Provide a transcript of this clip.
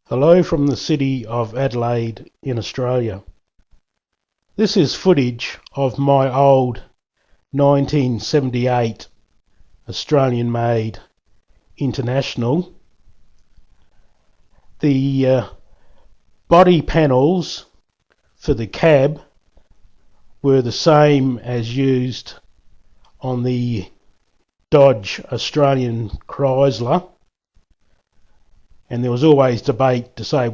Hello from the city of Adelaide in Australia. This is footage of my old 1978 Australian-made International. The body panels for the cab were the same as used on the Dodge Australian Chrysler, and there was always debate to say